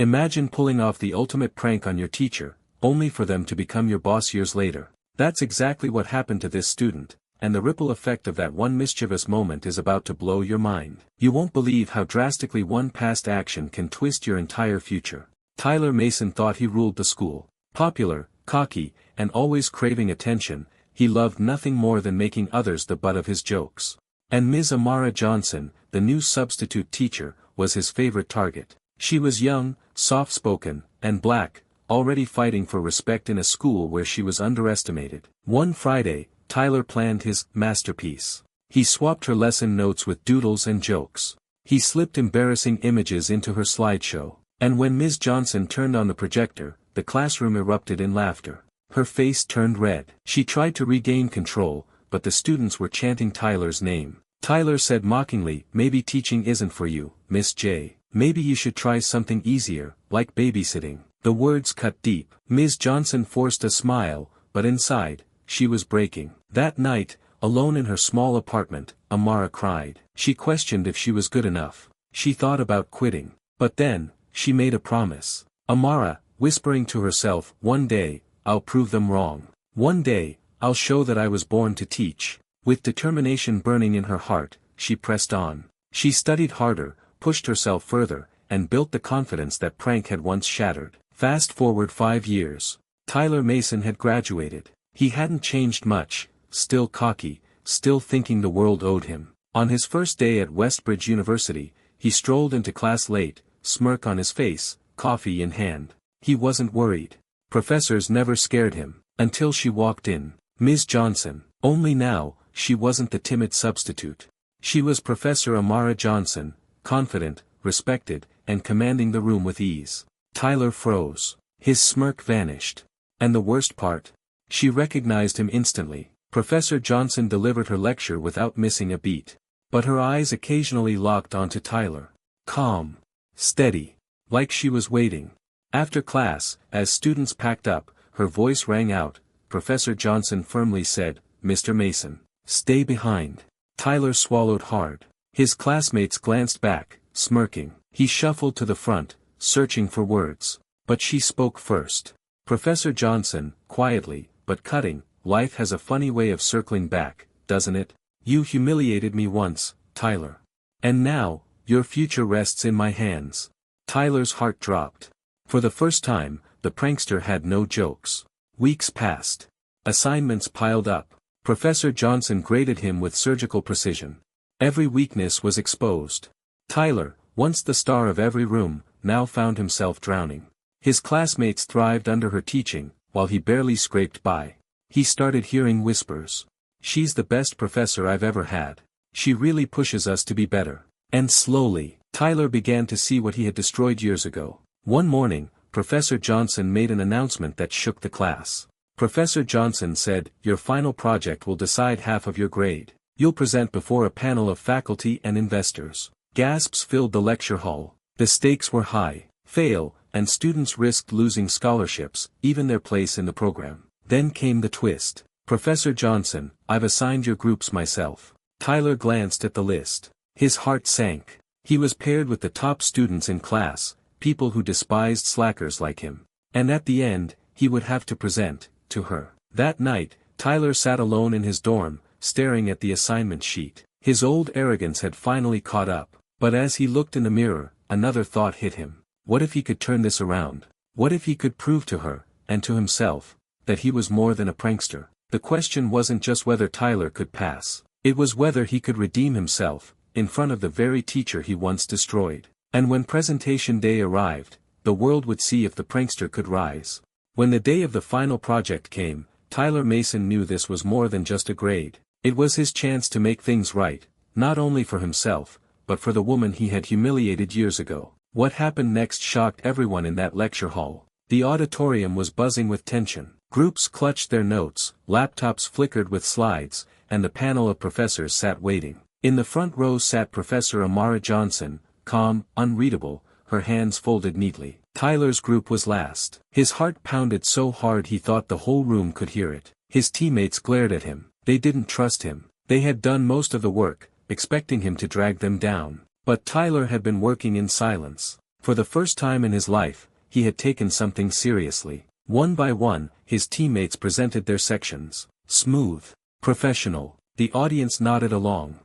Imagine pulling off the ultimate prank on your teacher, only for them to become your boss years later. That's exactly what happened to this student, and the ripple effect of that one mischievous moment is about to blow your mind. You won't believe how drastically one past action can twist your entire future. Tyler Mason thought he ruled the school. Popular, cocky, and always craving attention, he loved nothing more than making others the butt of his jokes. And Ms. Amara Johnson, the new substitute teacher, was his favorite target. She was young, soft-spoken, and black, already fighting for respect in a school where she was underestimated. One Friday, Tyler planned his masterpiece. He swapped her lesson notes with doodles and jokes. He slipped embarrassing images into her slideshow. And when Ms. Johnson turned on the projector, the classroom erupted in laughter. Her face turned red. She tried to regain control, but the students were chanting Tyler's name. Tyler said mockingly, "Maybe teaching isn't for you, Miss J. Maybe you should try something easier, like babysitting." The words cut deep. Ms. Johnson forced a smile, but inside, she was breaking. That night, alone in her small apartment, Amara cried. She questioned if she was good enough. She thought about quitting. But then, she made a promise. Amara, whispering to herself, "One day, I'll prove them wrong. One day, I'll show that I was born to teach." With determination burning in her heart, she pressed on. She studied harder, pushed herself further, and built the confidence that prank had once shattered. Fast forward 5 years. Tyler Mason had graduated. He hadn't changed much, still cocky, still thinking the world owed him. On his first day at Westbridge University, he strolled into class late, smirk on his face, coffee in hand. He wasn't worried. Professors never scared him, until she walked in. Ms. Johnson. Only now, she wasn't the timid substitute. She was Professor Amara Johnson, confident, respected, and commanding the room with ease. Tyler froze. His smirk vanished. And the worst part? She recognized him instantly. Professor Johnson delivered her lecture without missing a beat. But her eyes occasionally locked onto Tyler. Calm. Steady. Like she was waiting. After class, as students packed up, her voice rang out. Professor Johnson firmly said, "Mr. Mason, stay behind." Tyler swallowed hard. His classmates glanced back, smirking. He shuffled to the front, searching for words. But she spoke first. Professor Johnson, quietly, but cutting, "Life has a funny way of circling back, doesn't it? You humiliated me once, Tyler. And now, your future rests in my hands." Tyler's heart dropped. For the first time, the prankster had no jokes. Weeks passed. Assignments piled up. Professor Johnson graded him with surgical precision. Every weakness was exposed. Tyler, once the star of every room, now found himself drowning. His classmates thrived under her teaching, while he barely scraped by. He started hearing whispers. "She's the best professor I've ever had. She really pushes us to be better." And slowly, Tyler began to see what he had destroyed years ago. One morning, Professor Johnson made an announcement that shook the class. Professor Johnson said, "Your final project will decide half of your grade. You'll present before a panel of faculty and investors." Gasps filled the lecture hall. The stakes were high. Fail, and students risked losing scholarships, even their place in the program. Then came the twist. "Professor Johnson, I've assigned your groups myself." Tyler glanced at the list. His heart sank. He was paired with the top students in class, people who despised slackers like him. And at the end, he would have to present, to her. That night, Tyler sat alone in his dorm, staring at the assignment sheet. His old arrogance had finally caught up. But as he looked in the mirror, another thought hit him. What if he could turn this around? What if he could prove to her, and to himself, that he was more than a prankster? The question wasn't just whether Tyler could pass. It was whether he could redeem himself, in front of the very teacher he once destroyed. And when presentation day arrived, the world would see if the prankster could rise. When the day of the final project came, Tyler Mason knew this was more than just a grade. It was his chance to make things right, not only for himself, but for the woman he had humiliated years ago. What happened next shocked everyone in that lecture hall. The auditorium was buzzing with tension. Groups clutched their notes, laptops flickered with slides, and the panel of professors sat waiting. In the front row sat Professor Amara Johnson, calm, unreadable, her hands folded neatly. Tyler's group was last. His heart pounded so hard he thought the whole room could hear it. His teammates glared at him. They didn't trust him. They had done most of the work, expecting him to drag them down. But Tyler had been working in silence. For the first time in his life, he had taken something seriously. One by one, his teammates presented their sections. Smooth. Professional. The audience nodded along.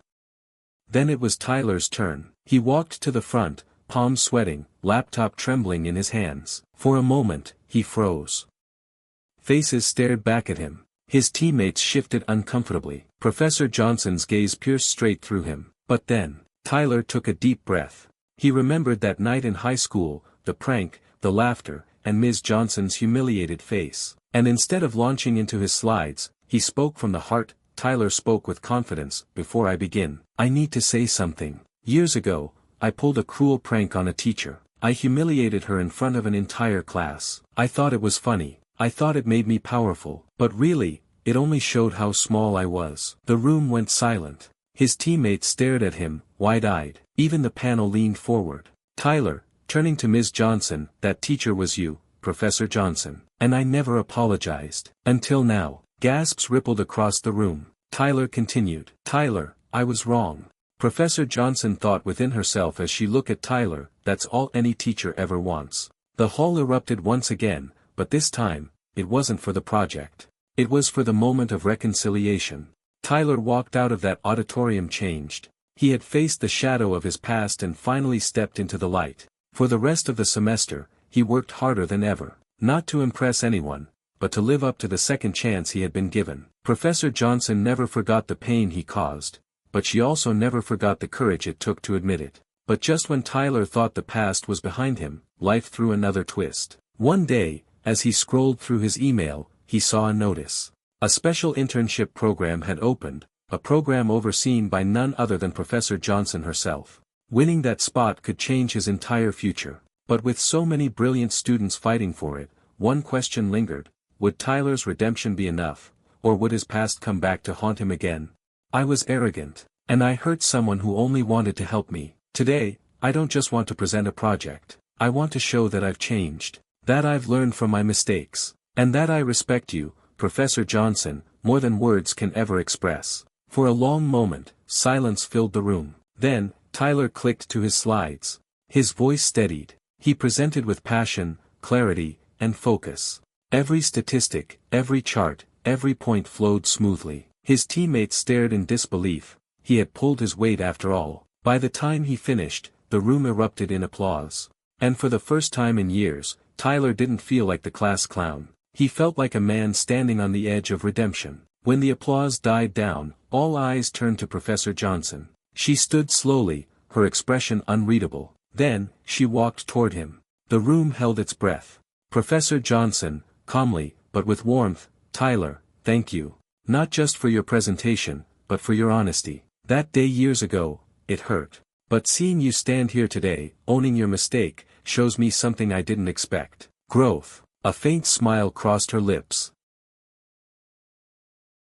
Then it was Tyler's turn. He walked to the front, palms sweating, laptop trembling in his hands. For a moment, he froze. Faces stared back at him. His teammates shifted uncomfortably. Professor Johnson's gaze pierced straight through him. But then, Tyler took a deep breath. He remembered that night in high school, the prank, the laughter, and Ms. Johnson's humiliated face. And instead of launching into his slides, he spoke from the heart. Tyler spoke with confidence. Before I begin, I need to say something. Years ago, I pulled a cruel prank on a teacher. I humiliated her in front of an entire class. I thought it was funny. I thought it made me powerful. But really, it only showed how small I was. The room went silent. His teammates stared at him, wide-eyed. Even the panel leaned forward. Tyler, turning to Ms. Johnson, that teacher was you, Professor Johnson. And I never apologized. Until now. Gasps rippled across the room. Tyler continued. Tyler, I was wrong. Professor Johnson thought within herself as she looked at Tyler, that's all any teacher ever wants. The hall erupted once again, but this time, it wasn't for the project. It was for the moment of reconciliation. Tyler walked out of that auditorium changed. He had faced the shadow of his past and finally stepped into the light. For the rest of the semester, he worked harder than ever. Not to impress anyone, but to live up to the second chance he had been given. Professor Johnson never forgot the pain he caused, but she also never forgot the courage it took to admit it. But just when Tyler thought the past was behind him, life threw another twist. One day, as he scrolled through his email, he saw a notice. A special internship program had opened, a program overseen by none other than Professor Johnson herself. Winning that spot could change his entire future. But with so many brilliant students fighting for it, one question lingered. Would Tyler's redemption be enough, or would his past come back to haunt him again? I was arrogant, and I hurt someone who only wanted to help me. Today, I don't just want to present a project. I want to show that I've changed, that I've learned from my mistakes, and that I respect you, Professor Johnson, more than words can ever express. For a long moment, silence filled the room. Then, Tyler clicked to his slides. His voice steadied. He presented with passion, clarity, and focus. Every statistic, every chart, every point flowed smoothly. His teammates stared in disbelief. He had pulled his weight after all. By the time he finished, the room erupted in applause. And for the first time in years, Tyler didn't feel like the class clown. He felt like a man standing on the edge of redemption. When the applause died down, all eyes turned to Professor Johnson. She stood slowly, her expression unreadable. Then, she walked toward him. The room held its breath. Professor Johnson, calmly, but with warmth, Tyler, thank you. Not just for your presentation, but for your honesty. That day years ago, it hurt. But seeing you stand here today, owning your mistake, shows me something I didn't expect. Growth. A faint smile crossed her lips.